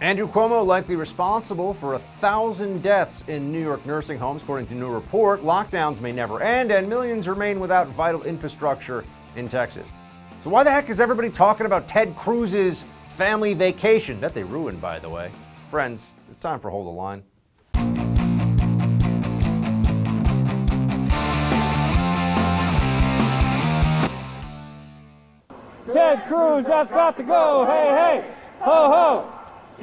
Andrew Cuomo likely responsible for 1,000 deaths in New York nursing homes, according to a new report. Lockdowns may never end, and millions remain without vital infrastructure in Texas. So why the heck is everybody talking about Ted Cruz's family vacation? That they ruined, by the way. Friends, it's time for Hold the Line. Ted Cruz, that's got to go, hey, hey, ho, ho.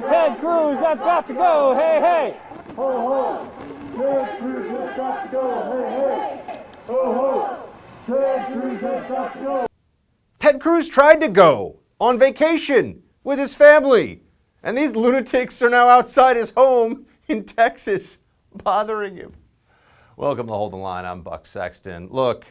Ted Cruz, that's got to go, hey, hey, ho, ho. Ted Cruz has got to go, hey, hey, ho, ho. Ted Cruz has got to go. Ted Cruz tried to go on vacation with his family, and these lunatics are now outside his home in Texas bothering him. Welcome to Hold the Line. I'm Buck Sexton. Look,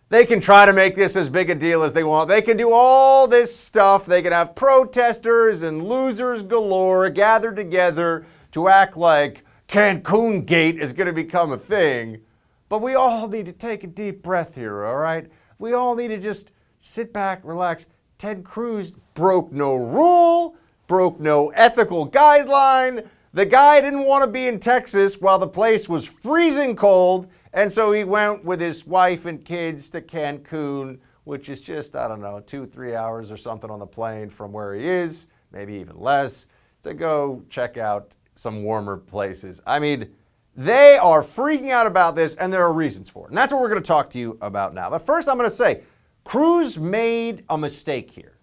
they can try to make this as big a deal as they want. They can do all this stuff. They can have protesters and losers galore gathered together to act like Cancun Gate is going to become a thing. But we all need to take a deep breath here, all right? We all need to just sit back, relax. Ted Cruz broke no rule, broke no ethical guideline. The guy didn't want to be in Texas while the place was freezing cold. And so he went with his wife and kids to Cancun, which is just, 2-3 hours or something on the plane from where he is, maybe even less, to go check out some warmer places. I mean, they are freaking out about this, and there are reasons for it. And that's what we're going to talk to you about now. But first, I'm going to say, Cruz made a mistake here.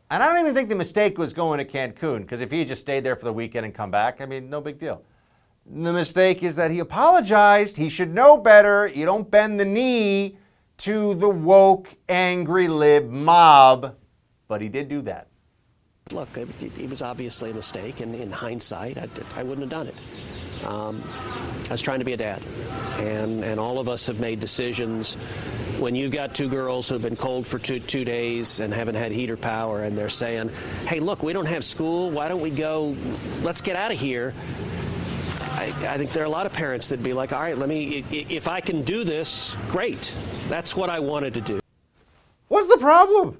And I don't even think the mistake was going to Cancun, because if he had just stayed there for the weekend and come back, no big deal. The mistake is that he apologized. He should know better. You don't bend the knee to the woke, angry lib mob. But he did do that. Look, it was obviously a mistake, and in hindsight, I wouldn't have done it. I was trying to be a dad, and all of us have made decisions. When you've got two girls who have been cold for two days and haven't had heater power, and they're saying, hey, look, we don't have school. Why don't we go? Let's get out of here. I think there are a lot of parents that'd be like, all right, if I can do this, great. That's what I wanted to do. What's the problem?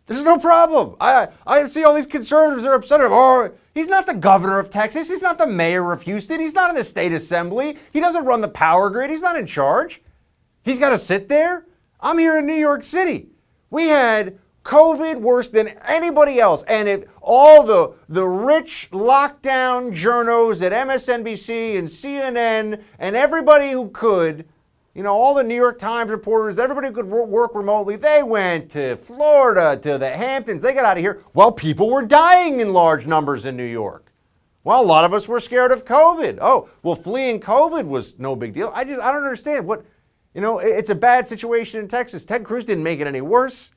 There's no problem. I see all these conservatives are upset at him. Oh, he's not the governor of Texas. He's not the mayor of Houston. He's not in the state assembly. He doesn't run the power grid. He's not in charge. He's got to sit there. I'm here in New York City. We had COVID worse than anybody else. And if all the rich lockdown journos at MSNBC and CNN and everybody who could, all the New York Times reporters, everybody who could work remotely, they went to Florida, to the Hamptons. They got out of here. Well, people were dying in large numbers in New York. Well, a lot of us were scared of COVID. Oh, well, fleeing COVID was no big deal. I don't understand what, it's a bad situation in Texas. Ted Cruz didn't make it any worse.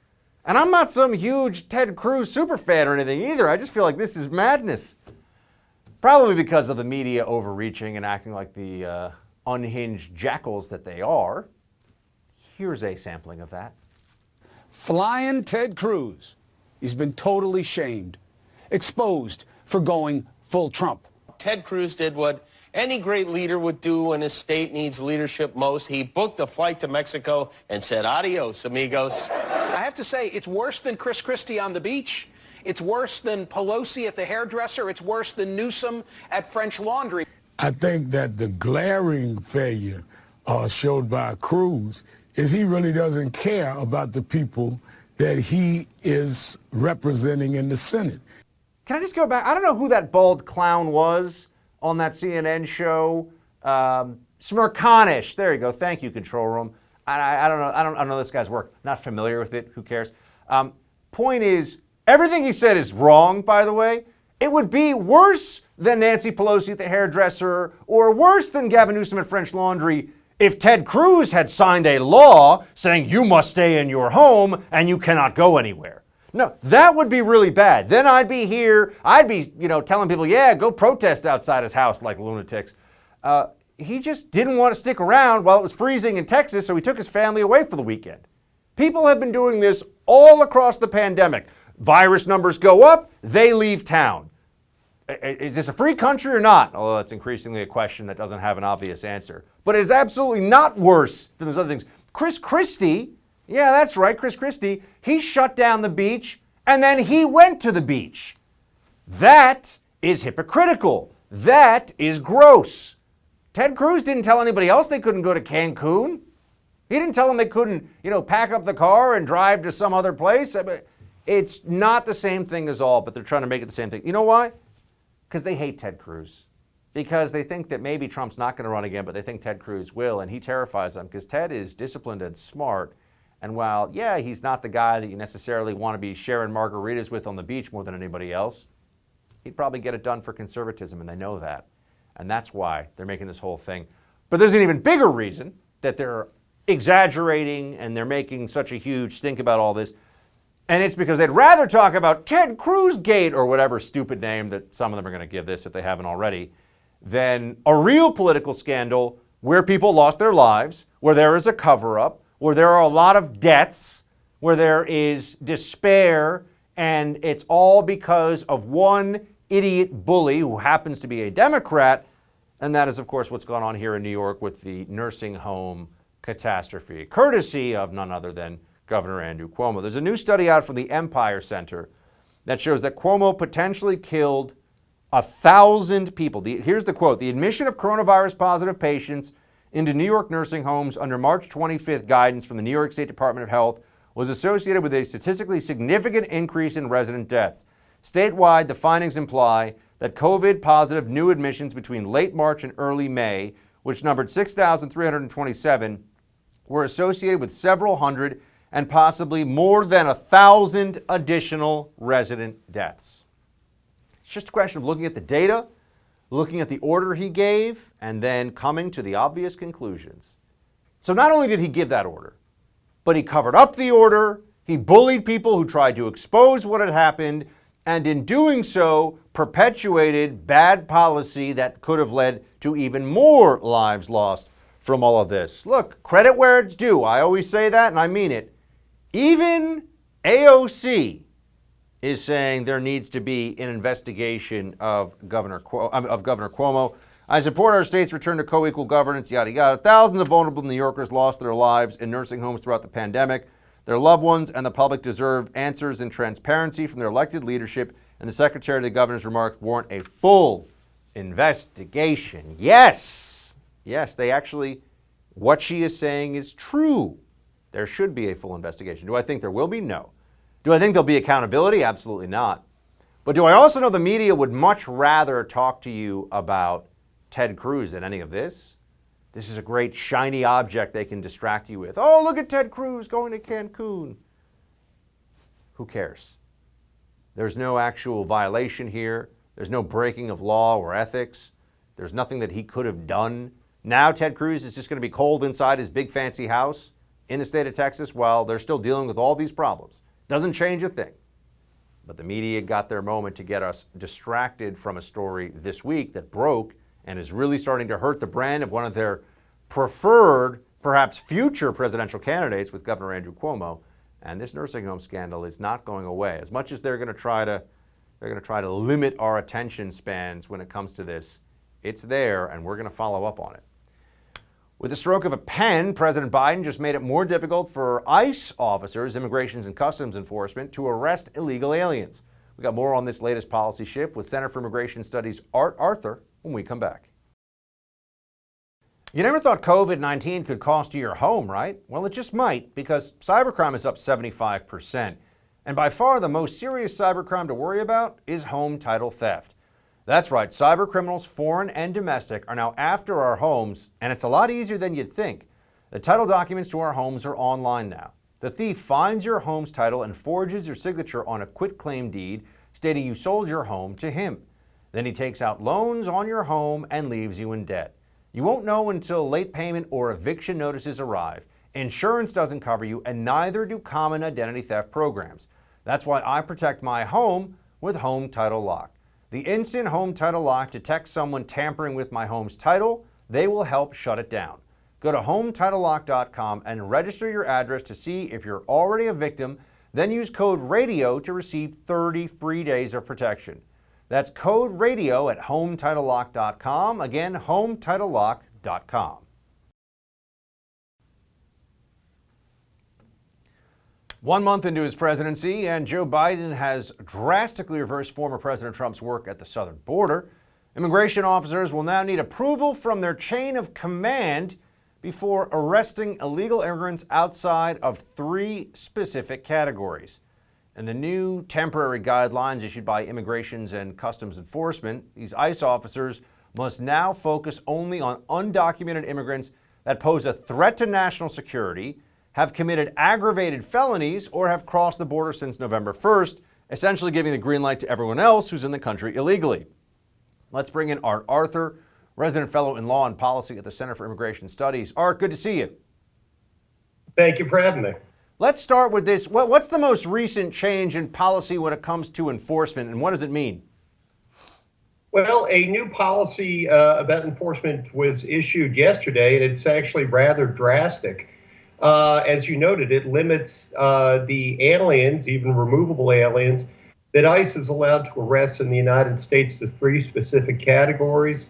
And I'm not some huge Ted Cruz super fan or anything either. I just feel like this is madness. Probably because of the media overreaching and acting like the unhinged jackals that they are. Here's a sampling of that. Flying Ted Cruz. He's been totally shamed, exposed for going full Trump. Ted Cruz did what any great leader would do when his state needs leadership most. He booked a flight to Mexico and said, adios, amigos. I have to say, it's worse than Chris Christie on the beach. It's worse than Pelosi at the hairdresser. It's worse than Newsom at French Laundry. I think that the glaring failure showed by Cruz is he really doesn't care about the people that he is representing in the Senate. Can I just go back? I don't know who that bald clown was on that CNN show. Smirkanish. There you go. Thank you, control room. I don't know. I don't know this guy's work. Not familiar with it. Who cares? Point is, everything he said is wrong, by the way. It would be worse than Nancy Pelosi at the hairdresser or worse than Gavin Newsom at French Laundry if Ted Cruz had signed a law saying you must stay in your home and you cannot go anywhere. No, that would be really bad. Then I'd be here. I'd be, telling people, yeah, go protest outside his house like lunatics. He just didn't want to stick around while it was freezing in Texas, so he took his family away for the weekend. People have been doing this all across the pandemic. Virus numbers go up, they leave town. Is this a free country or not? Although that's increasingly a question that doesn't have an obvious answer. But it is absolutely not worse than those other things. Chris Christie, yeah, that's right, Chris Christie, he shut down the beach and then he went to the beach. That is hypocritical. That is gross. Ted Cruz didn't tell anybody else they couldn't go to Cancun. He didn't tell them they couldn't, pack up the car and drive to some other place. I mean, it's not the same thing as all, but they're trying to make it the same thing. You know why? Because they hate Ted Cruz. Because they think that maybe Trump's not going to run again, but they think Ted Cruz will, and he terrifies them because Ted is disciplined and smart. And while, yeah, he's not the guy that you necessarily want to be sharing margaritas with on the beach more than anybody else, he'd probably get it done for conservatism, and they know that. And that's why they're making this whole thing. But there's an even bigger reason that they're exaggerating and they're making such a huge stink about all this. And it's because they'd rather talk about Ted Cruz Gate or whatever stupid name that some of them are going to give this if they haven't already, than a real political scandal where people lost their lives, where there is a cover-up, where there are a lot of deaths, where there is despair, and it's all because of one idiot bully who happens to be a Democrat. And that is, of course, what's going on here in New York with the nursing home catastrophe, courtesy of none other than Governor Andrew Cuomo. There's a new study out from the Empire Center that shows that Cuomo potentially killed 1,000 people. Here's the quote: "The admission of coronavirus positive patients into New York nursing homes under March 25th guidance from the New York State Department of Health was associated with a statistically significant increase in resident deaths. Statewide, the findings imply that COVID-positive new admissions between late March and early May, which numbered 6,327, were associated with several hundred and possibly more than 1,000 additional resident deaths." It's just a question of looking at the data, looking at the order he gave, and then coming to the obvious conclusions. So not only did he give that order, but he covered up the order, he bullied people who tried to expose what had happened, and in doing so, perpetuated bad policy that could have led to even more lives lost from all of this. Look, credit where it's due. I always say that, and I mean it. Even AOC is saying there needs to be an investigation of Governor Cuomo. "I support our state's return to co-equal governance, yada, yada. Thousands of vulnerable New Yorkers lost their lives in nursing homes throughout the pandemic. Their loved ones and the public deserve answers and transparency from their elected leadership, and the Secretary of the Governor's remarks warrant a full investigation." Yes, they actually, what she is saying is true. There should be a full investigation. Do I think there will be? No. Do I think there'll be accountability? Absolutely not. But do I also know the media would much rather talk to you about Ted Cruz than any of this? This is a great shiny object they can distract you with. Oh, look at Ted Cruz going to Cancun. Who cares? There's no actual violation here. There's no breaking of law or ethics. There's nothing that he could have done. Now Ted Cruz is just going to be cold inside his big fancy house in the state of Texas while they're still dealing with all these problems. Doesn't change a thing. But the media got their moment to get us distracted from a story this week that broke and is really starting to hurt the brand of one of their preferred, perhaps future presidential candidates with Governor Andrew Cuomo. And this nursing home scandal is not going away. As much as they're going to try to limit our attention spans when it comes to this, it's there, and we're going to follow up on it. With the stroke of a pen, President Biden just made it more difficult for ICE officers, Immigration and Customs Enforcement, to arrest illegal aliens. We got more on this latest policy shift with Center for Immigration Studies Art Arthur when we come back. You never thought COVID-19 could cost you your home, right? Well, it just might, because cybercrime is up 75%. And by far the most serious cybercrime to worry about is home title theft. That's right, cybercriminals, foreign and domestic, are now after our homes, and it's a lot easier than you'd think. The title documents to our homes are online now. The thief finds your home's title and forges your signature on a quitclaim deed stating you sold your home to him. Then he takes out loans on your home and leaves you in debt. You won't know until late payment or eviction notices arrive. Insurance doesn't cover you, and neither do common identity theft programs. That's why I protect my home with Home Title Lock. The instant Home Title Lock detects someone tampering with my home's title, they will help shut it down. Go to HometitleLock.com and register your address to see if you're already a victim, then use code RADIO to receive 30 free days of protection. That's code RADIO at HometitleLock.com. Again, HometitleLock.com. 1 month into his presidency, and Joe Biden has drastically reversed former President Trump's work at the southern border. Immigration officers will now need approval from their chain of command before arresting illegal immigrants outside of 3 specific categories. And the new temporary guidelines issued by Immigration and Customs Enforcement, these ICE officers must now focus only on undocumented immigrants that pose a threat to national security, have committed aggravated felonies, or have crossed the border since November 1st, essentially giving the green light to everyone else who's in the country illegally. Let's bring in Art Arthur, resident fellow in law and policy at the Center for Immigration Studies. Art, good to see you. Thank you for having me. Let's start with this. What's the most recent change in policy when it comes to enforcement, and what does it mean? Well, a new policy about enforcement was issued yesterday, and it's actually rather drastic. As you noted, it limits the aliens, even removable aliens, that ICE is allowed to arrest in the United States to 3 specific categories: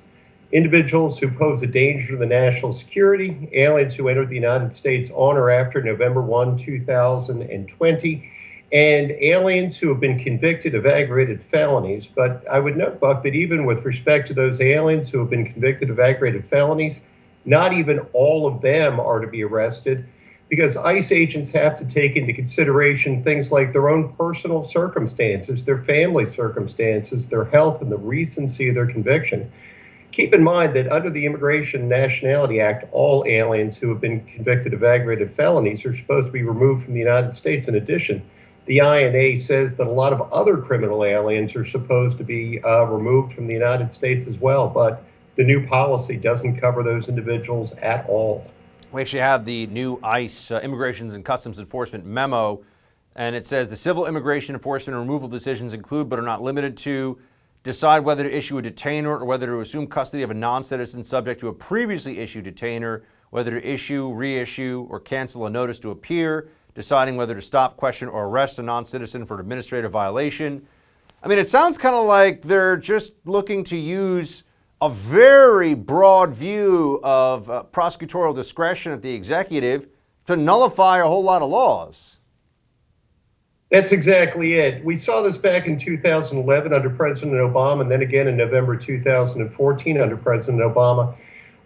individuals who pose a danger to the national security, aliens who entered the United States on or after November 1, 2020, and aliens who have been convicted of aggravated felonies. But I would note, Buck, that even with respect to those aliens who have been convicted of aggravated felonies, not even all of them are to be arrested, because ICE agents have to take into consideration things like their own personal circumstances, their family circumstances, their health, and the recency of their conviction. Keep in mind that under the Immigration and Nationality Act, all aliens who have been convicted of aggravated felonies are supposed to be removed from the United States. In addition, the INA says that a lot of other criminal aliens are supposed to be removed from the United States as well, but the new policy doesn't cover those individuals at all. We actually have the new ICE Immigration and Customs Enforcement memo, and it says the civil immigration enforcement and removal decisions include but are not limited to decide whether to issue a detainer or whether to assume custody of a non-citizen subject to a previously issued detainer, whether to issue, reissue, or cancel a notice to appear, deciding whether to stop, question, or arrest a non-citizen for an administrative violation. I mean, it sounds kind of like they're just looking to use a very broad view of prosecutorial discretion at the executive to nullify a whole lot of laws. That's exactly it. We saw this back in 2011 under President Obama, and then again in November 2014 under President Obama.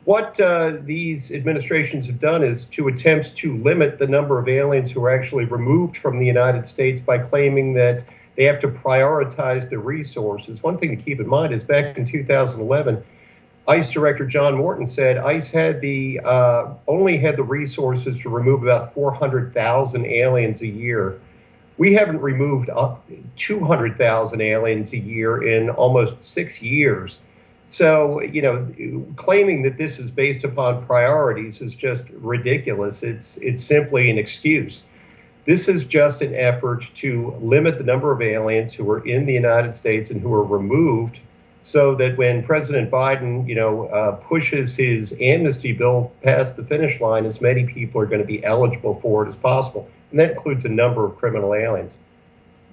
What these administrations have done is to attempt to limit the number of aliens who are actually removed from the United States by claiming that they have to prioritize their resources. One thing to keep in mind is back in 2011, ICE Director John Morton said ICE had only had the resources to remove about 400,000 aliens a year. We haven't removed 200,000 aliens a year in almost 6 years. So, claiming that this is based upon priorities is just ridiculous. It's simply an excuse. This is just an effort to limit the number of aliens who are in the United States and who are removed, so that when President Biden, pushes his amnesty bill past the finish line, as many people are going to be eligible for it as possible. And that includes a number of criminal aliens.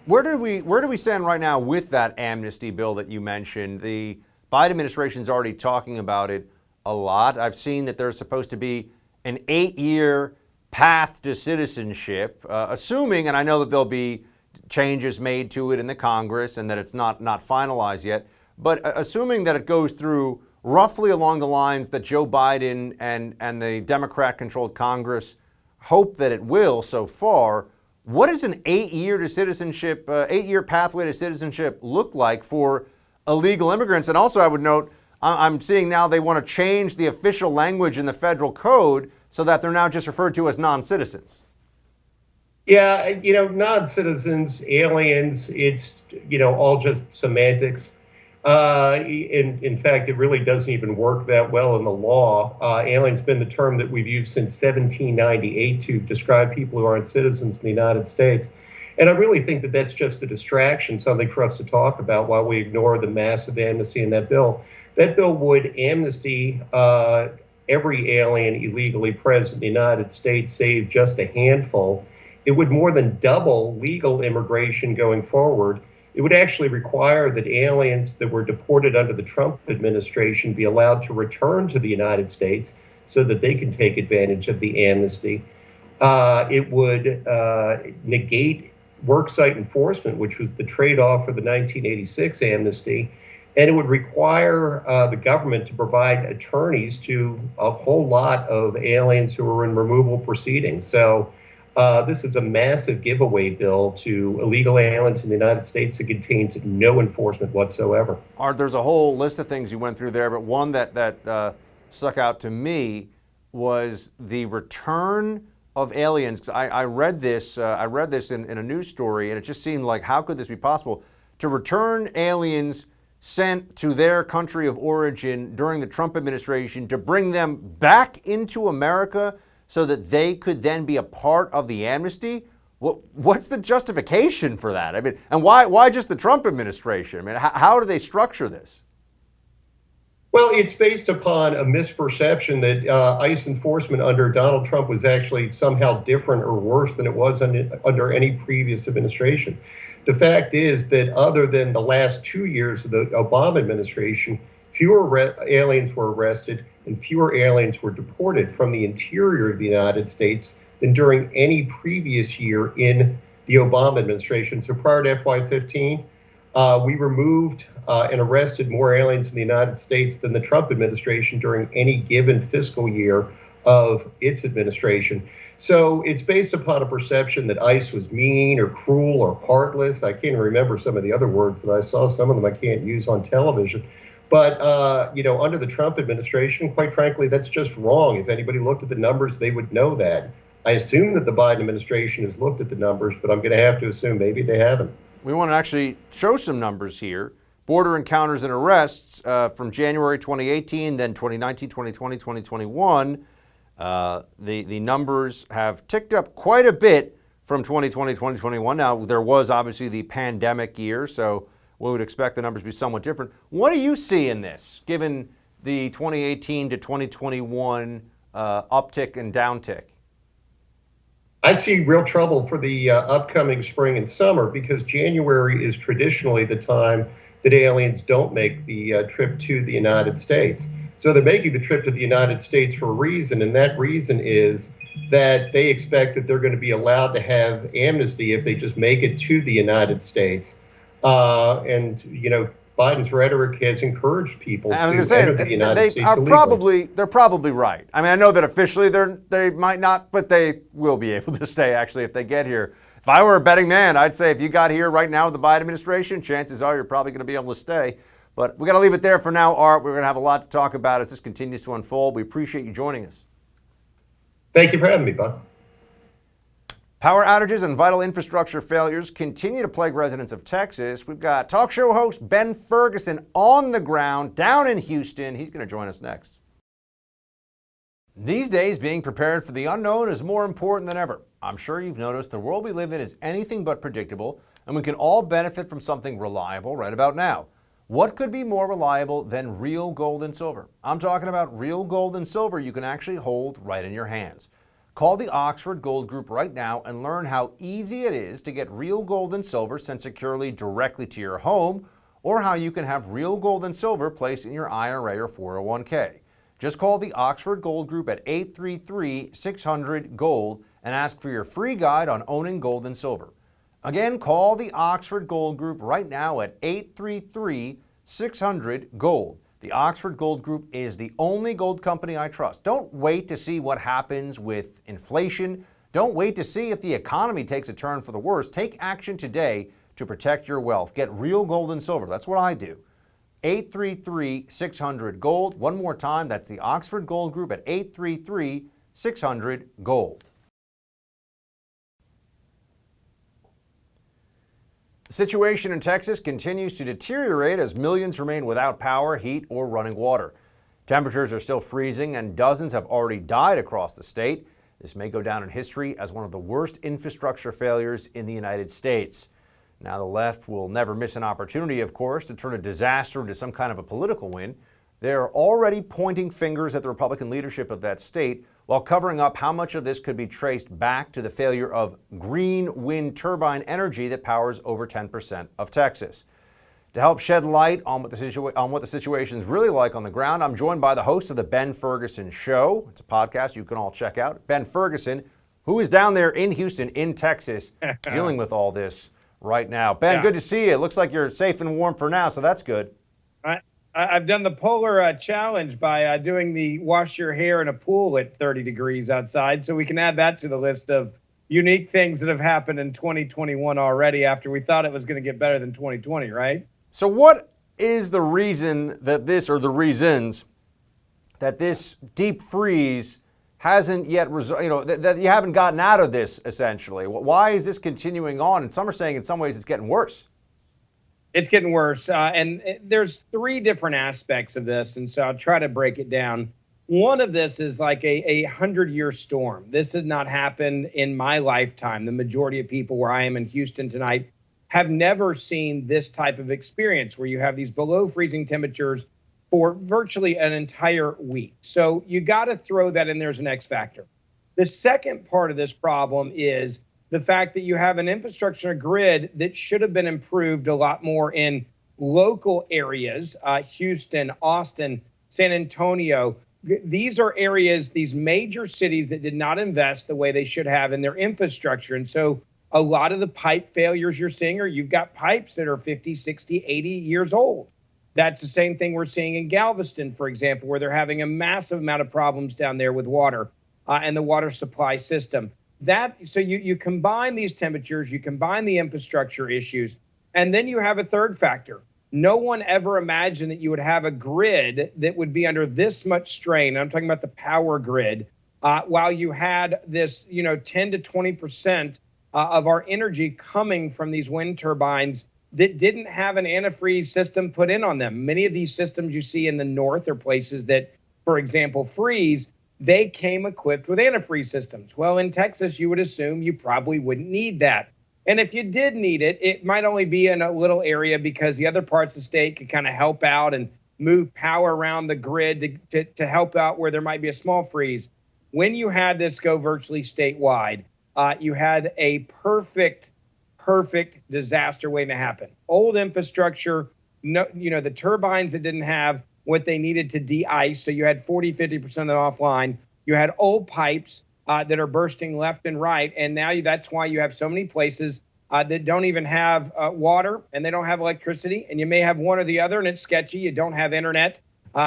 Where do we stand right now with that amnesty bill that you mentioned? The Biden administration is already talking about it a lot. I've seen that there's supposed to be an 8-year path to citizenship, assuming, and I know that there'll be changes made to it in the Congress and that it's not finalized yet, but assuming that it goes through roughly along the lines that Joe Biden and the Democrat-controlled Congress hope that it will so far, what does an 8-year to citizenship, 8-year pathway to citizenship look like for illegal immigrants? And also, I would note, I'm seeing now they want to change the official language in the federal code so that they're now just referred to as non-citizens. Yeah, non-citizens, aliens, it's, all just semantics. In fact, it really doesn't even work that well in the law. Alien's been the term that we've used since 1798 to describe people who aren't citizens in the United States. And I really think that that's just a distraction, something for us to talk about while we ignore the massive amnesty in that bill. That bill would amnesty every alien illegally present in the United States, save just a handful. It would more than double legal immigration going forward. It would actually require that aliens that were deported under the Trump administration be allowed to return to the United States so that they can take advantage of the amnesty. It would negate worksite enforcement, which was the trade-off for the 1986 amnesty, and it would require the government to provide attorneys to a whole lot of aliens who are in removal proceedings. So this is a massive giveaway bill to illegal aliens in the United States that contains no enforcement whatsoever. Art, there's a whole list of things you went through there, but one that stuck out to me was the return of aliens. 'Cause I read this in a news story, and it just seemed like, how could this be possible? To return aliens sent to their country of origin during the Trump administration, to bring them back into America so that they could then be a part of the amnesty. What's the justification for that? I mean, and why just the Trump administration? I mean, how do they structure this? Well, it's based upon a misperception that ICE enforcement under Donald Trump was actually somehow different or worse than it was under any previous administration. The fact is that other than the last 2 years of the Obama administration, fewer aliens were arrested and fewer aliens were deported from the interior of the United States than during any previous year in the Obama administration. So prior to FY15, we removed and arrested more aliens in the United States than the Trump administration during any given fiscal year of its administration. So it's based upon a perception that ICE was mean or cruel or heartless. I can't remember some of the other words that I saw. Some of them I can't use on television. But, under the Trump administration, quite frankly, that's just wrong. If anybody looked at the numbers, they would know that. I assume that the Biden administration has looked at the numbers, but I'm going to have to assume maybe they haven't. We want to actually show some numbers here. Border encounters and arrests from January 2018, then 2019, 2020, 2021. The numbers have ticked up quite a bit from 2020, 2021. Now, there was obviously the pandemic year, so we would expect the numbers to be somewhat different. What do you see in this, given the 2018 to 2021 uptick and downtick? I see real trouble for the upcoming spring and summer, because January is traditionally the time that aliens don't make the trip to the United States. So they're making the trip to the United States for a reason, and that reason is that they expect that they're going to be allowed to have amnesty if they just make it to the United States. Biden's rhetoric has encouraged people to enter the United States illegally. They're probably right. I mean, I know that officially they might not, but they will be able to stay, actually, if they get here. If I were a betting man, I'd say if you got here right now with the Biden administration, chances are you're probably going to be able to stay. But we got to leave it there for now, Art. We're going to have a lot to talk about as this continues to unfold. We appreciate you joining us. Thank you for having me, Bob. Power outages and vital infrastructure failures continue to plague residents of Texas. We've got talk show host Ben Ferguson on the ground down in Houston. He's going to join us next. These days, being prepared for the unknown is more important than ever. I'm sure you've noticed the world we live in is anything but predictable, and we can all benefit from something reliable right about now. What could be more reliable than real gold and silver? I'm talking about real gold and silver you can actually hold right in your hands. Call the Oxford Gold Group right now and learn how easy it is to get real gold and silver sent securely directly to your home, or how you can have real gold and silver placed in your IRA or 401k. Just call the Oxford Gold Group at 833-600-GOLD and ask for your free guide on owning gold and silver. Again, call the Oxford Gold Group right now at 833-600-GOLD. The Oxford Gold Group is the only gold company I trust. Don't wait to see what happens with inflation. Don't wait to see if the economy takes a turn for the worse. Take action today to protect your wealth. Get real gold and silver. That's what I do. 833-600-GOLD. One more time, that's the Oxford Gold Group at 833-600-GOLD. The situation in Texas continues to deteriorate as millions remain without power, heat, or running water. Temperatures are still freezing and dozens have already died across the state. This may go down in history as one of the worst infrastructure failures in the United States. Now, the left will never miss an opportunity, of course, to turn a disaster into some kind of a political win. They are already pointing fingers at the Republican leadership of that state while covering up how much of this could be traced back to the failure of green wind turbine energy that powers over 10% of Texas. To help shed light on what the situation is really like on the ground, I'm joined by the host of the Ben Ferguson Show. It's a podcast you can all check out. Ben Ferguson, who is down there in Houston, in Texas, dealing with all this right now. Ben, good to see you. It looks like you're safe and warm for now, so that's good. I've done the polar challenge by doing the wash your hair in a pool at 30 degrees outside, so we can add that to the list of unique things that have happened in 2021 already after we thought it was going to get better than 2020, right? So what is the reason that this, or the reasons that this deep freeze hasn't yet, that you haven't gotten out of this, essentially? Why is this continuing on? And some are saying in some ways it's getting worse. It's getting worse. And there's three different aspects of this, and so I'll try to break it down. One of this is like a 100-year storm. This has not happened in my lifetime. The majority of people where I am in Houston tonight have never seen this type of experience where you have these below freezing temperatures for virtually an entire week. So you got to throw that in there as an X factor. The second part of this problem is the fact that you have an infrastructure grid that should have been improved a lot more in local areas, Houston, Austin, San Antonio. These are areas, these major cities that did not invest the way they should have in their infrastructure. And so a lot of the pipe failures you're seeing are you've got pipes that are 50, 60, 80 years old. That's the same thing we're seeing in Galveston, for example, where they're having a massive amount of problems down there with water and the water supply system. So you combine these temperatures, you combine the infrastructure issues, and then you have a third factor. No one ever imagined that you would have a grid that would be under this much strain. I'm talking about the power grid, while you had this, 10 to 20% of our energy coming from these wind turbines that didn't have an antifreeze system put in on them. Many of these systems you see in the north are places that, for example, freeze. They came equipped with antifreeze systems. Well, in Texas, you would assume you probably wouldn't need that. And if you did need it, it might only be in a little area because the other parts of the state could kind of help out and move power around the grid to help out where there might be a small freeze. When you had this go virtually statewide, you had a perfect disaster waiting to happen. Old infrastructure, the turbines that didn't have what they needed to de-ice. So you had 40, 50% of them offline. You had old pipes that are bursting left and right. And now that's why you have so many places that don't even have water and they don't have electricity. And you may have one or the other and it's sketchy. You don't have internet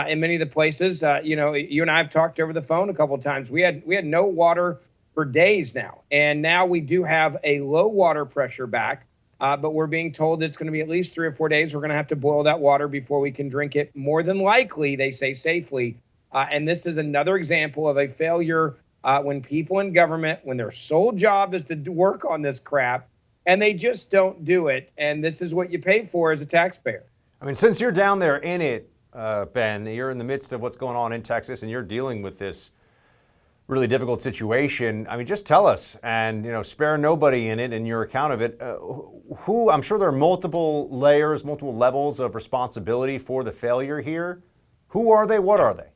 in many of the places. You and I have talked over the phone a couple of times. We had no water for days now. And now we do have a low water pressure back. But we're being told that it's going to be at least 3 or 4 days. We're going to have to boil that water before we can drink it. More than likely, they say safely. And this is another example of a failure when people in government, when their sole job is to work on this crap, and they just don't do it. And this is what you pay for as a taxpayer. I mean, since you're down there in it, Ben, you're in the midst of what's going on in Texas, and you're dealing with this really difficult situation. I mean, just tell us, and spare nobody in it in your account of it. I'm sure there are multiple layers, multiple levels of responsibility for the failure here. Who are they? What are they?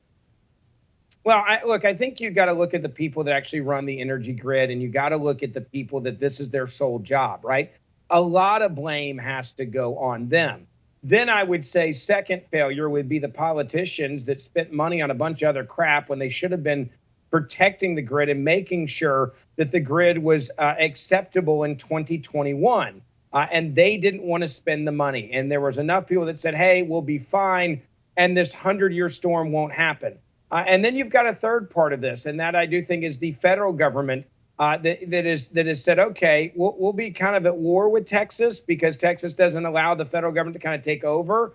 Well, I think you got to look at the people that actually run the energy grid, and you got to look at the people that this is their sole job, right? A lot of blame has to go on them. Then I would say second failure would be the politicians that spent money on a bunch of other crap when they should have been protecting the grid and making sure that the grid was acceptable in 2021. And they didn't want to spend the money. And there was enough people that said, hey, we'll be fine, and this 100-year storm won't happen. And then you've got a third part of this, and that I do think is the federal government that has said, okay, we'll be kind of at war with Texas because Texas doesn't allow the federal government to kind of take over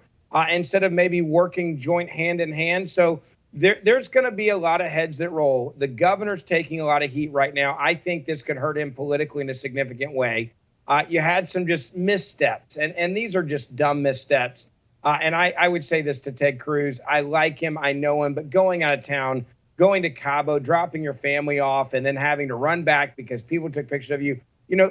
instead of maybe working joint hand in hand. So there's going to be a lot of heads that roll. The governor's taking a lot of heat right now. I think this could hurt him politically in a significant way. You had some just missteps, and these are just dumb missteps. And I would say this to Ted Cruz. I like him. I know him. But going out of town, going to Cabo, dropping your family off, and then having to run back because people took pictures of you,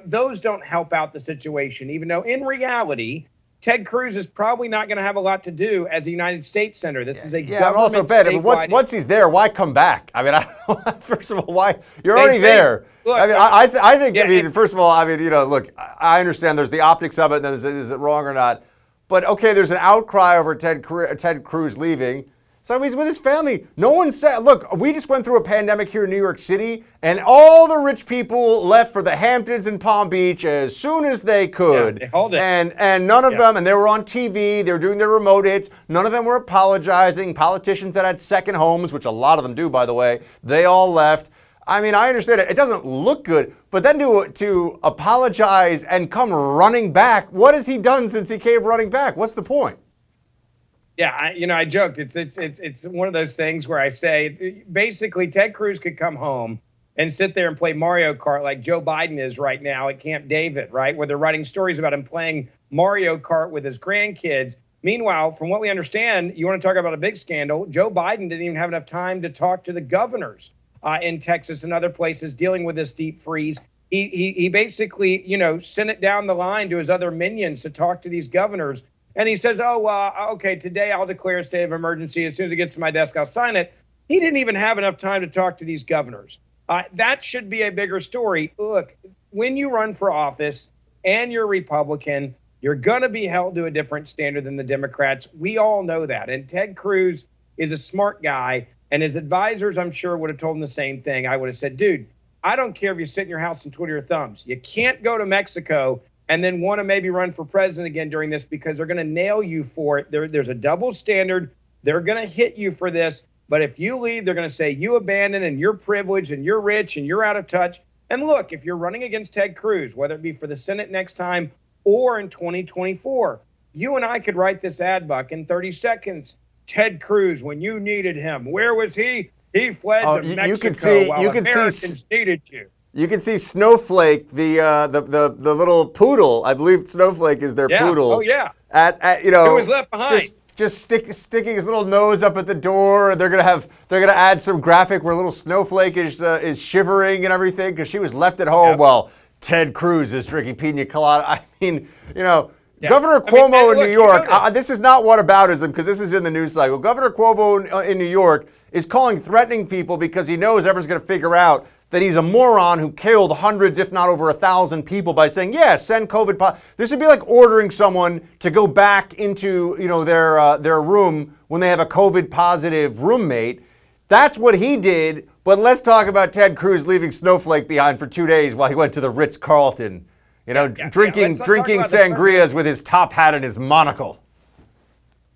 those don't help out the situation, even though in reality, Ted Cruz is probably not going to have a lot to do as a United States senator. This is a government also, Ben, once he's there, why come back? I mean, first of all, why? You're already there. Look, I think, first of all, look, I understand there's the optics of it, and is it wrong or not? But, okay, there's an outcry over Ted Cruz leaving. So he's with his family. No one said, look, we just went through a pandemic here in New York City, and all the rich people left for the Hamptons and Palm Beach as soon as they could. Yeah, they hauled it. And none of them, and they were on TV, they were doing their remote hits, none of them were apologizing. Politicians that had second homes, which a lot of them do, by the way, they all left. I mean, I understand it. It doesn't look good, but then to apologize and come running back, what has he done since he came running back? What's the point? Yeah, I joked. It's one of those things where I say, basically, Ted Cruz could come home and sit there and play Mario Kart like Joe Biden is right now at Camp David, right, where they're writing stories about him playing Mario Kart with his grandkids. Meanwhile, from what we understand, you want to talk about a big scandal, Joe Biden didn't even have enough time to talk to the governors in Texas and other places dealing with this deep freeze. He basically, sent it down the line to his other minions to talk to these governors. And he says, okay, today I'll declare a state of emergency. As soon as it gets to my desk, I'll sign it. He didn't even have enough time to talk to these governors. That should be a bigger story. Look, when you run for office and you're Republican, you're going to be held to a different standard than the Democrats. We all know that. And Ted Cruz is a smart guy. And his advisors, I'm sure, would have told him the same thing. I would have said, dude, I don't care if you sit in your house and twiddle your thumbs. You can't go to Mexico and then want to maybe run for president again during this because they're going to nail you for it. There's a double standard. They're going to hit you for this. But if you leave, they're going to say you abandoned and you're privileged and you're rich and you're out of touch. And look, if you're running against Ted Cruz, whether it be for the Senate next time or in 2024, you and I could write this ad, Buck, in 30 seconds. Ted Cruz, when you needed him, where was he? He fled to Mexico while Americans needed you. You can see Snowflake, the little poodle. I believe Snowflake is their poodle. Oh yeah. Who was left behind. Just sticking his little nose up at the door. They're gonna add some graphic where little Snowflake is shivering and everything because she was left at home while Ted Cruz is drinking pina colada. I mean, Governor Cuomo in New York, this is not whataboutism because this is in the news cycle. Governor Cuomo in New York is threatening people because he knows everyone's going to figure out that he's a moron who killed hundreds, if not over 1,000 people by saying, send COVID. This would be like ordering someone to go back into their room when they have a COVID positive roommate. That's what he did. But let's talk about Ted Cruz leaving Snowflake behind for 2 days while he went to the Ritz-Carlton. Drinking sangrias with his top hat and his monocle.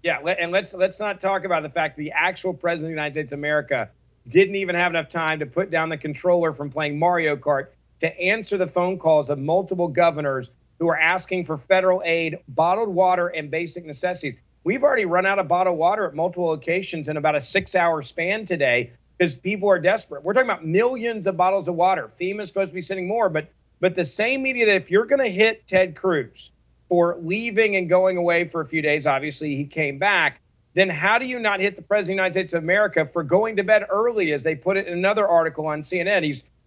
Yeah, and let's not talk about the fact the actual president of the United States of America didn't even have enough time to put down the controller from playing Mario Kart to answer the phone calls of multiple governors who are asking for federal aid, bottled water, and basic necessities. We've already run out of bottled water at multiple locations in about a 6-hour span today because people are desperate. We're talking about millions of bottles of water. FEMA's supposed to be sending more, but the same media that if you're going to hit Ted Cruz for leaving and going away for a few days, obviously he came back, then how do you not hit the president of the United States of America for going to bed early, as they put it in another article on CNN?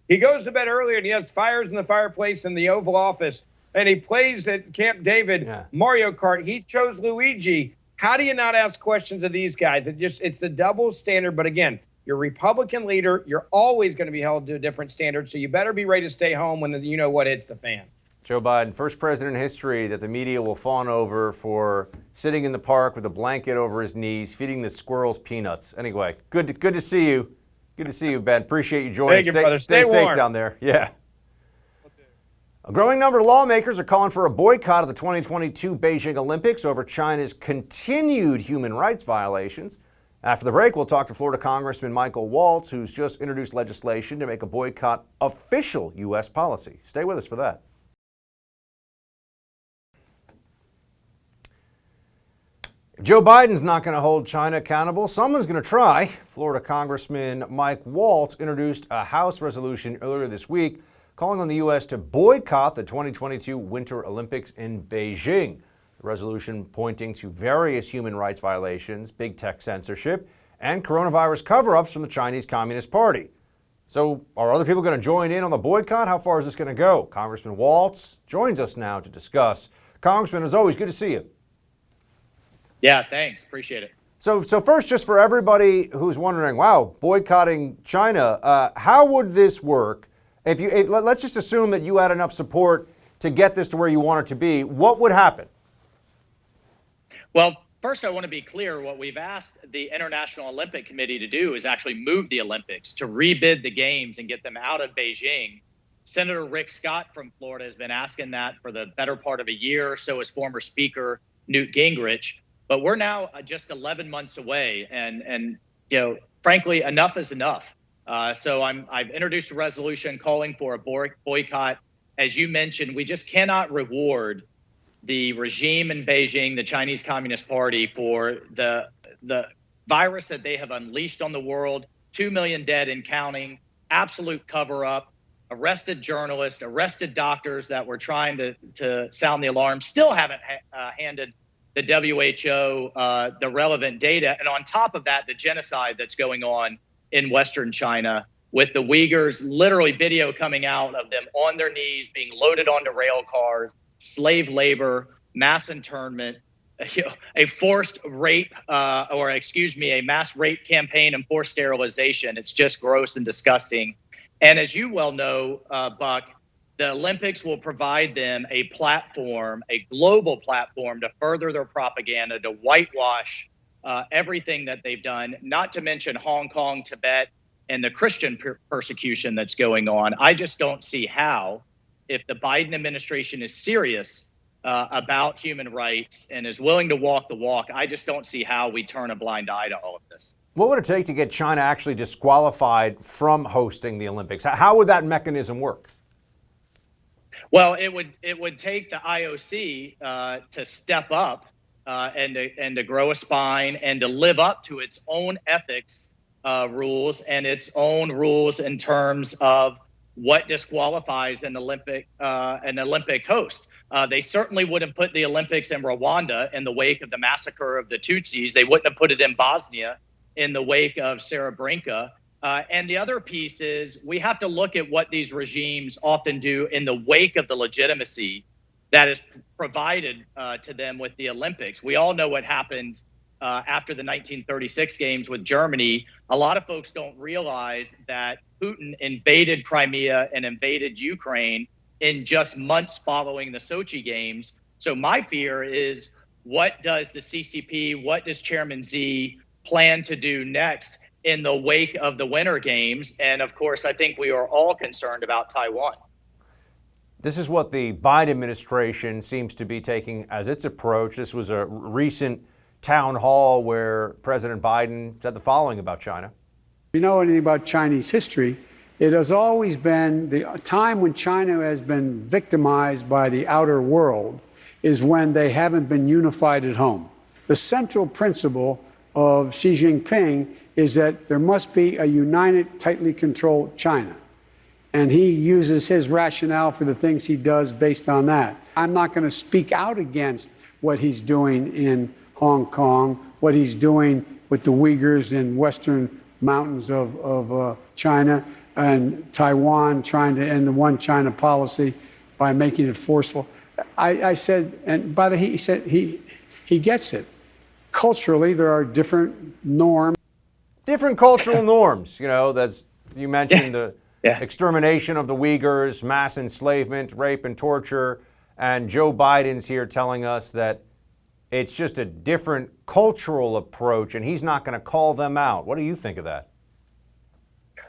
He goes to bed earlier and he has fires in the fireplace in the Oval Office, and he plays at Camp David Mario Kart. He chose Luigi. How do you not ask questions of these guys? It's the double standard. But again, you're a Republican leader. You're always going to be held to a different standard. So you better be ready to stay home when hits the fan. Joe Biden, first president in history that the media will fawn over for sitting in the park with a blanket over his knees, feeding the squirrels peanuts. Anyway, good to see you. Good to see you, Ben. Appreciate you joining. Thank you, brother. Stay safe warm down there. Yeah. A growing number of lawmakers are calling for a boycott of the 2022 Beijing Olympics over China's continued human rights violations. After the break, we'll talk to Florida Congressman Mike Waltz, who's just introduced legislation to make a boycott official U.S. policy. Stay with us for that. If Joe Biden's not going to hold China accountable, someone's going to try. Florida Congressman Mike Waltz introduced a House resolution earlier this week calling on the U.S. to boycott the 2022 Winter Olympics in Beijing. The resolution pointing to various human rights violations, big tech censorship, and coronavirus cover-ups from the Chinese Communist Party. So are other people going to join in on the boycott? How far is this going to go? Congressman Waltz joins us now to discuss. Congressman, as always, good to see you. Yeah, thanks. Appreciate it. So first, just for everybody who's wondering, wow, boycotting China, how would this work? Let's just assume that you had enough support to get this to where you want it to be. What would happen? Well, first, I want to be clear. What we've asked the International Olympic Committee to do is actually move the Olympics, to rebid the games and get them out of Beijing. Senator Rick Scott from Florida has been asking that for the better part of a year. So has former Speaker Newt Gingrich. But we're now just 11 months away, and frankly, enough is enough. So I've introduced a resolution calling for a boycott. As you mentioned, we just cannot reward the regime in Beijing, the Chinese Communist Party, for the virus that they have unleashed on the world. 2 million dead and counting, absolute cover-up, arrested journalists, arrested doctors that were trying to sound the alarm, still haven't handed the WHO the relevant data. And on top of that, the genocide that's going on in Western China with the Uigurs, literally video coming out of them on their knees, being loaded onto rail cars, slave labor, mass internment, a forced rape, a mass rape campaign and forced sterilization. It's just gross and disgusting. And as you well know, Buck, the Olympics will provide them a platform, a global platform, to further their propaganda, to whitewash everything that they've done, not to mention Hong Kong, Tibet, and the Christian persecution that's going on. I just don't see how, if the Biden administration is serious about human rights and is willing to walk the walk, I just don't see how we turn a blind eye to all of this. What would it take to get China actually disqualified from hosting the Olympics? How would that mechanism work? Well, it would take the IOC to step up and to grow a spine and to live up to its own ethics rules and its own rules in terms of what disqualifies an Olympic host. They certainly wouldn't put the Olympics in Rwanda in the wake of the massacre of the Tutsis. They wouldn't have put it in Bosnia in the wake of Srebrenica. And the other piece is we have to look at what these regimes often do in the wake of the legitimacy that is provided to them with the Olympics. We all know what happened after the 1936 games with Germany. A lot of folks don't realize that Putin invaded Crimea and invaded Ukraine in just months following the Sochi games. So my fear is, what does the CCP, what does Chairman Xi plan to do next in the wake of the Winter Games? And of course, I think we are all concerned about Taiwan. This is what the Biden administration seems to be taking as its approach. This was a recent town hall where President Biden said the following about China. If you know anything about Chinese history, it has always been the time when China has been victimized by the outer world is when they haven't been unified at home. The central principle of Xi Jinping is that there must be a united, tightly controlled China. And he uses his rationale for the things he does based on that. I'm not going to speak out against what he's doing in Hong Kong, what he's doing with the Uigurs in western mountains of China, and Taiwan trying to end the one China policy by making it forceful. I said, and by the way, he said he gets it. Culturally, there are different norms. Different cultural norms. You know, as you mentioned, the extermination of the Uigurs, mass enslavement, rape and torture. And Joe Biden's here telling us that it's just a different cultural approach, and he's not going to call them out. What do you think of that?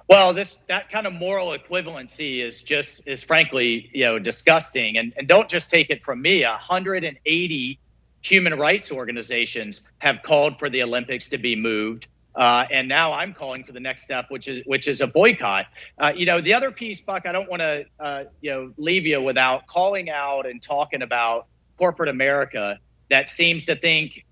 Well, that kind of moral equivalency is frankly, disgusting. And don't just take it from me. 180 human rights organizations have called for the Olympics to be moved. And now I'm calling for the next step, which is a boycott. The other piece, Buck, I don't want to leave you without calling out and talking about corporate America that seems to think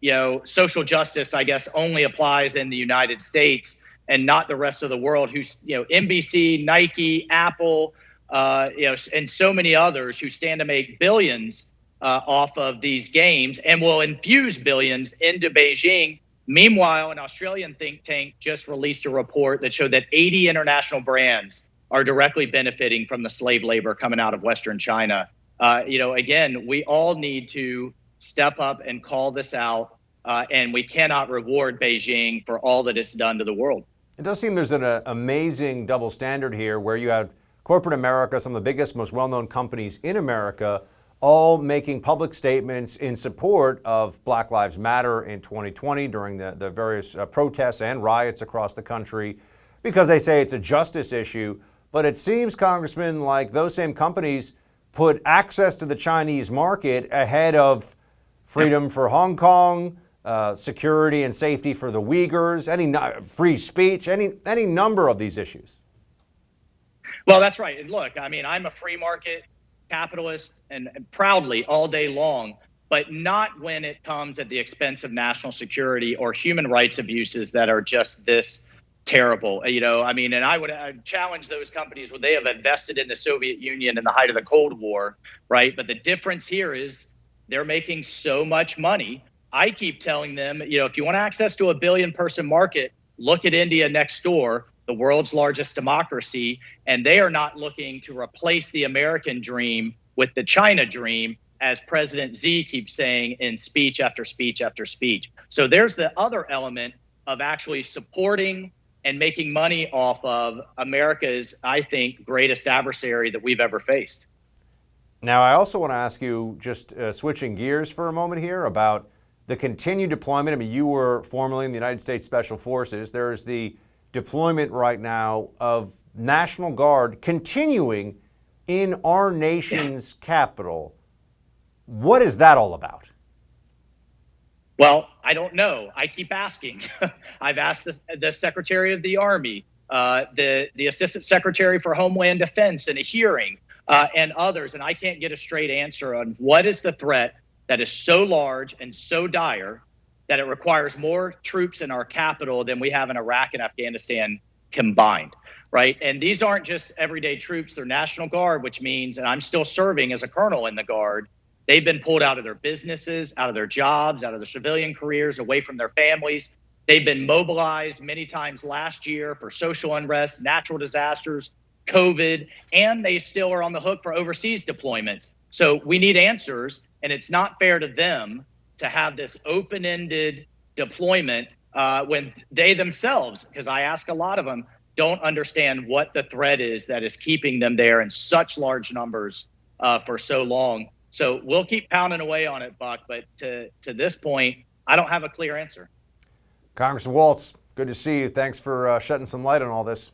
social justice, I guess, only applies in the United States and not the rest of the world. Who's NBC, Nike, Apple, and so many others who stand to make billions off of these games and will infuse billions into Beijing. Meanwhile, an Australian think tank just released a report that showed that 80 international brands are directly benefiting from the slave labor coming out of Western China. Again, we all need to step up and call this out, and we cannot reward Beijing for all that it's done to the world. It does seem there's an amazing double standard here where you have corporate America, some of the biggest, most well-known companies in America, all making public statements in support of Black Lives Matter in 2020 during the various protests and riots across the country, because they say it's a justice issue. But it seems, Congressman, like those same companies put access to the Chinese market ahead of freedom for Hong Kong, security and safety for the Uigurs, free speech, any number of these issues. Well, that's right. And look, I mean, I'm a free market capitalist and proudly all day long, but not when it comes at the expense of national security or human rights abuses that are just this terrible. You know, I mean, and I'd challenge those companies. Would they have invested in the Soviet Union in the height of the Cold War, right? But the difference here is they're making so much money. I keep telling them, you know, if you want access to a billion-person market, look at India next door, the world's largest democracy, and they are not looking to replace the American dream with the China dream, as President Xi keeps saying in speech after speech after speech. So there's the other element of actually supporting and making money off of America's, I think, greatest adversary that we've ever faced. Now, I also want to ask you, just switching gears for a moment here, about the continued deployment. I mean, you were formerly in the United States Special Forces. There's the deployment right now of National Guard continuing in our nation's capital. What is that all about? Well, I don't know. I keep asking. I've asked the Secretary of the Army, the Assistant Secretary for Homeland Defense in a hearing, and others, and I can't get a straight answer on what is the threat that is so large and so dire that it requires more troops in our capital than we have in Iraq and Afghanistan combined, right? And these aren't just everyday troops. They're National Guard, which means, and I'm still serving as a colonel in the Guard, they've been pulled out of their businesses, out of their jobs, out of their civilian careers, away from their families. They've been mobilized many times last year for social unrest, natural disasters, COVID, and they still are on the hook for overseas deployments. So we need answers, and it's not fair to them to have this open-ended deployment when they themselves, because I ask a lot of them, don't understand what the threat is that is keeping them there in such large numbers for so long. So we'll keep pounding away on it, Buck, but to this point, I don't have a clear answer. Congressman Waltz, good to see you. Thanks for shedding some light on all this.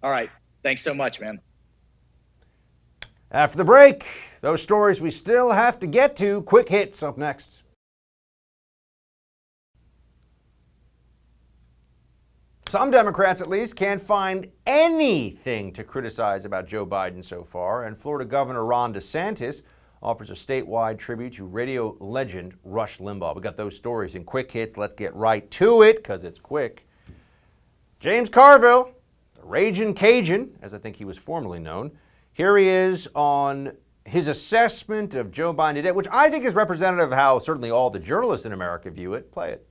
All right. Thanks so much, man. After the break, those stories we still have to get to. Quick hits up next. Some Democrats, at least, can't find anything to criticize about Joe Biden so far, and Florida Governor Ron DeSantis offers a statewide tribute to radio legend Rush Limbaugh. We got those stories in quick hits. Let's get right to it, because it's quick. James Carville, the Ragin' Cajun, as I think he was formerly known, here he is on his assessment of Joe Biden today, which I think is representative of how certainly all the journalists in America view it. Play it.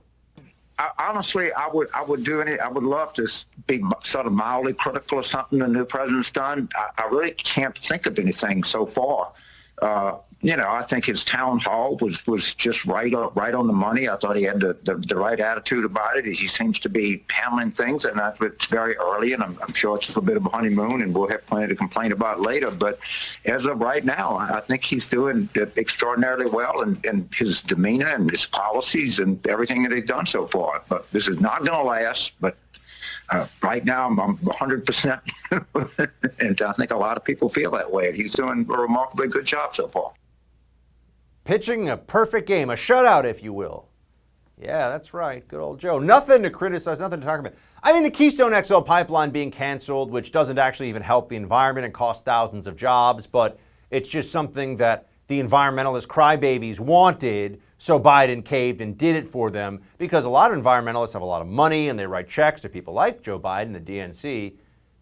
Honestly, I would do any. I would love to be sort of mildly critical of something the new president's done. I really can't think of anything so far. I think his town hall was just right on the money. I thought he had the right attitude about it. He seems to be handling things, and it's very early, and I'm sure it's a bit of a honeymoon, and we'll have plenty to complain about later. But as of right now, I think he's doing extraordinarily well, and his demeanor and his policies and everything that he's done so far. But this is not going to last. But right now, I'm 100%, and I think a lot of people feel that way. He's doing a remarkably good job so far. Pitching a perfect game, a shutout, if you will. Yeah, that's right. Good old Joe. Nothing to criticize, nothing to talk about. I mean, the Keystone XL pipeline being canceled, which doesn't actually even help the environment and cost thousands of jobs, but it's just something that the environmentalist crybabies wanted, so Biden caved and did it for them, because a lot of environmentalists have a lot of money and they write checks to people like Joe Biden, the DNC.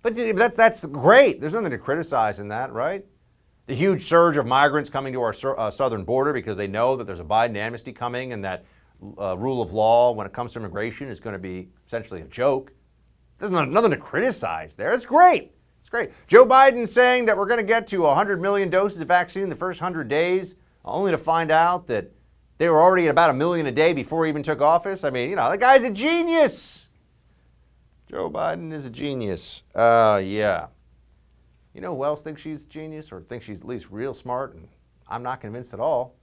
But that's great. There's nothing to criticize in that, right? The huge surge of migrants coming to our southern border because they know that there's a Biden amnesty coming, and that rule of law when it comes to immigration is going to be essentially a joke. There's nothing to criticize there. It's great. It's great. Joe Biden saying that we're going to get to 100 million doses of vaccine in the first 100 days, only to find out that they were already at about 1 million a day before he even took office. I mean, the guy's a genius. Joe Biden is a genius. Yeah. You know who else thinks she's genius or thinks she's at least real smart? And I'm not convinced at all.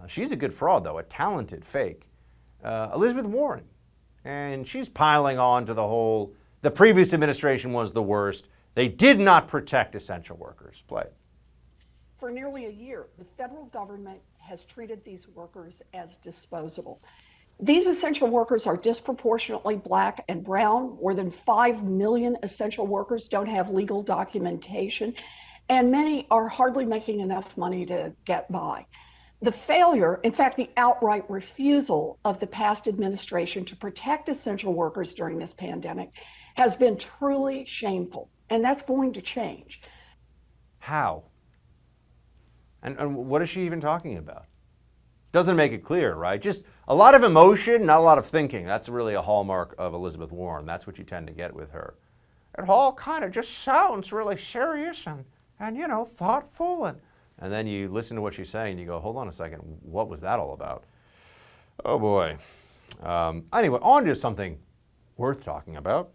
She's a good fraud, though, a talented fake. Elizabeth Warren. And she's piling on to the previous administration was the worst. They did not protect essential workers. Play it. For nearly a year, the federal government has treated these workers as disposable. These essential workers are disproportionately Black and brown. More than 5 million essential workers don't have legal documentation, and many are hardly making enough money to get by. The failure, in fact, the outright refusal of the past administration to protect essential workers during this pandemic has been truly shameful, and that's going to change. How? And what is she even talking about? Doesn't make it clear, right? Just a lot of emotion, not a lot of thinking. That's really a hallmark of Elizabeth Warren. That's what you tend to get with her. It all kind of just sounds really serious and you know, thoughtful. And then you listen to what she's saying and you go, hold on a second, what was that all about? Oh boy. Anyway, on to something worth talking about.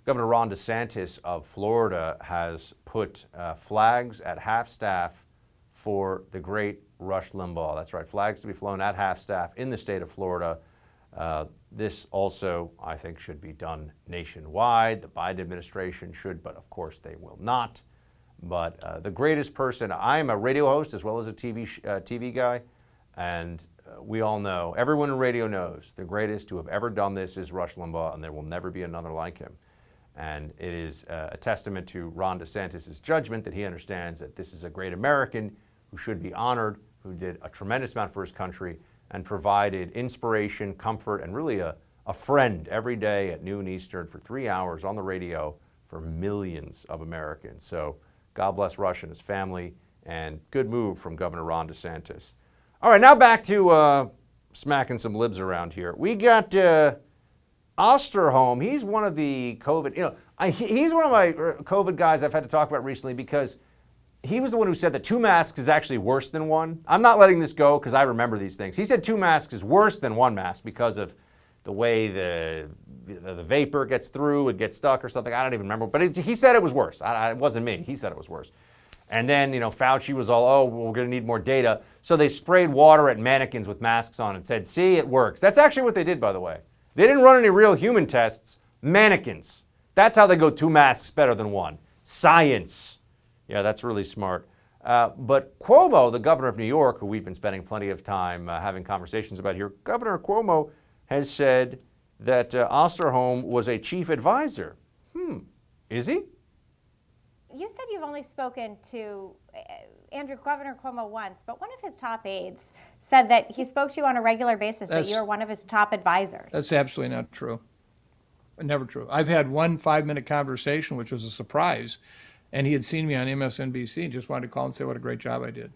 Governor Ron DeSantis of Florida has put flags at half-staff for the great Rush Limbaugh. That's right, flags to be flown at half-staff in the state of Florida. This also, I think, should be done nationwide. The Biden administration should, but of course they will not. But the greatest person, I'm a radio host as well as a TV guy, and we all know, everyone in radio knows, the greatest to have ever done this is Rush Limbaugh, and there will never be another like him. And it is a testament to Ron DeSantis' judgment that he understands that this is a great American who should be honored, who did a tremendous amount for his country and provided inspiration, comfort, and really a friend every day at noon Eastern for 3 hours on the radio for millions of Americans. So God bless Rush and his family, and good move from Governor Ron DeSantis. All right, now back to smacking some libs around here. We got Osterholm. He's one of the COVID, he's one of my COVID guys I've had to talk about recently because he was the one who said that 2 masks is actually worse than 1. I'm not letting this go because I remember these things. He said 2 masks is worse than 1 mask because of the way the vapor gets through, it gets stuck or something. I don't even remember. But he said it was worse. It wasn't me. He said it was worse. And then, Fauci was all, we're going to need more data. So they sprayed water at mannequins with masks on and said, see, it works. That's actually what they did, by the way. They didn't run any real human tests. Mannequins. That's how they go 2 masks better than 1. Science. Yeah, that's really smart. But Cuomo, the governor of New York, who we've been spending plenty of time having conversations about here, Governor Cuomo has said that Osterholm was a chief advisor. Is he? You said you've only spoken to Governor Cuomo once, but one of his top aides said that he spoke to you on a regular basis, that you're one of his top advisors. That's absolutely not true. Never true. I've had one 5-minute conversation, which was a surprise, and he had seen me on MSNBC and just wanted to call and say what a great job I did.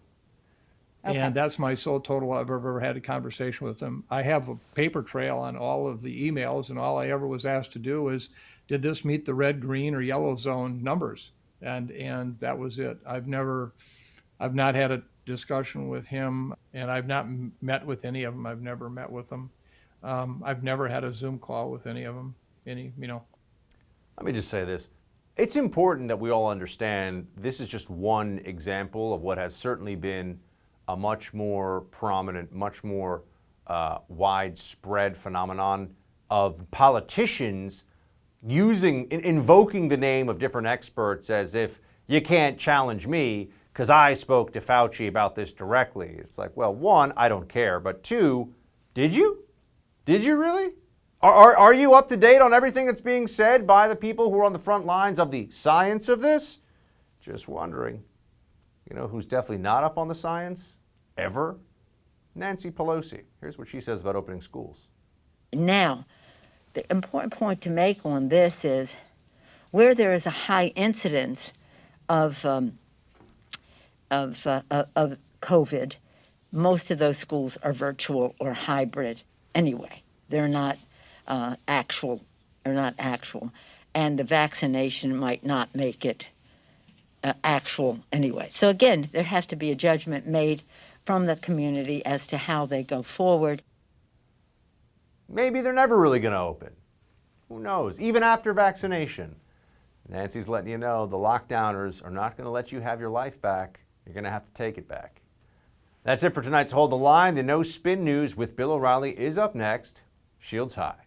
Okay. And that's my sole total I've ever had a conversation with him. I have a paper trail on all of the emails, and all I ever was asked to do is, did this meet the red, green, or yellow zone numbers? And that was it. I've not had a discussion with him, and I've not met with any of them. I've never met with them. I've never had a Zoom call with any of them. Let me just say this. It's important that we all understand this is just one example of what has certainly been a much more prominent, much more widespread phenomenon of politicians invoking the name of different experts as if you can't challenge me because I spoke to Fauci about this directly. It's like, well, 1, I don't care, but 2, did you? Did you really? Are you up to date on everything that's being said by the people who are on the front lines of the science of this? Just wondering. You know who's definitely not up on the science? Ever? Nancy Pelosi. Here's what she says about opening schools. Now, the important point to make on this is where there is a high incidence of COVID, most of those schools are virtual or hybrid anyway. They're not actual, and the vaccination might not make it actual anyway. So again, there has to be a judgment made from the community as to how they go forward. Maybe they're never really going to open. Who knows? Even after vaccination. Nancy's letting you know the lockdowners are not going to let you have your life back. You're going to have to take it back. That's it for tonight's Hold the Line. The No Spin News with Bill O'Reilly is up next. Shields high.